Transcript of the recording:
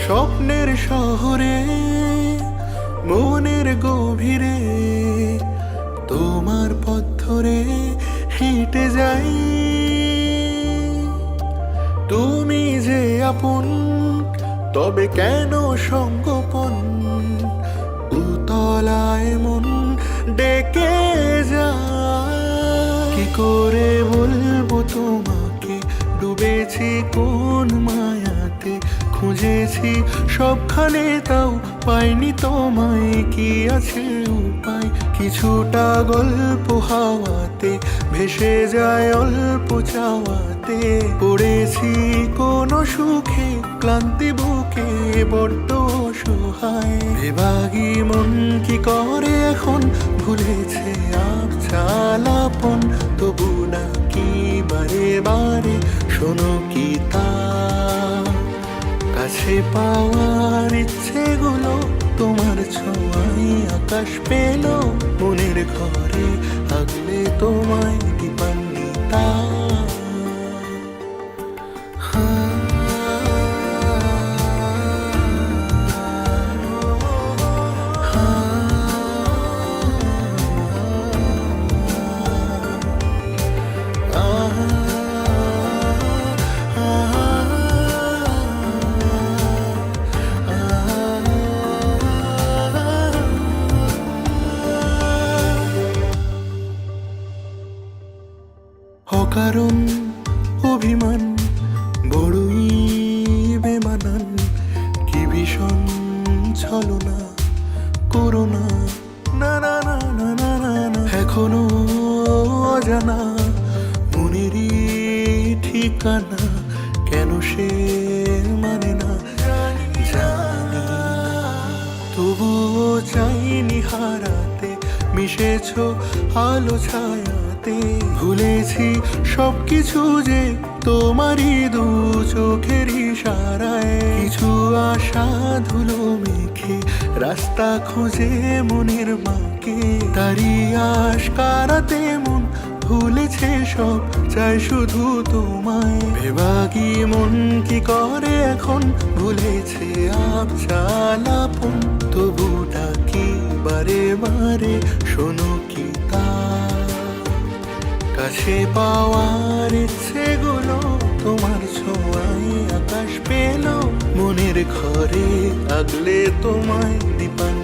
স্বপ্নের শহরে মনের গভীরে তোমার পথ ধরে হেঁটে যাই। তুমি যে আপন তবে কেন সঙ্গোপন, উতলায় মন ডেকে যায়। কি করে বলবো তোমাকে ডুবেছি কোন মায়াতে, খুঁজেছি সবখানে তাও পাইনি তোমায়। কি আছে উপায়, কিছুটা গল্প হাওয়াতে ভেসে যায় অল্প চাওয়াতে। পড়েছি কোনো সুখে ক্লান্তি বুকে বড্ড অসহায়। বেবাগী মন কি করে এখন ভুলেছে আবছালাপন, তবু নাকি বারে বারে শোনো কি তা কাছে পাওয়ার ইচ্ছেগুলো তোমার ছোঁয়ায় আকাশ পেল। মনের ঘরে আগলে তোমায় দীপান্বিতা। অকারণ অভিমান বড়ই বেমানান, কি ভীষণ ছলনা করোনা। না না না না না না না, এখনো অজানা মনেরই ঠিকানা। কেন সে মানে না জানি, তবুও চাইনি হারাতে। মিশেছ আলো ছায়াতে, ভুলেছি সবকিছু যে তোমারই দু চোখের ইশারায়। কিছু আশা ধুলো মেখে রাস্তা খোঁজে মনের বাঁকে, তারি আশকারাতে মন ভুলেছে সব, চাই শুধু তোমায়। বেবাগী মন কি করে এখন ভুলেছে আবছালাপন, তবু ডাকি বারে বারে শোনো কি তা কাছে পাওয়ার ইচ্ছেগুলো তোমার ছোঁয়ায় আকাশ পেল। মনের ঘরে আগলে তোমায় দীপান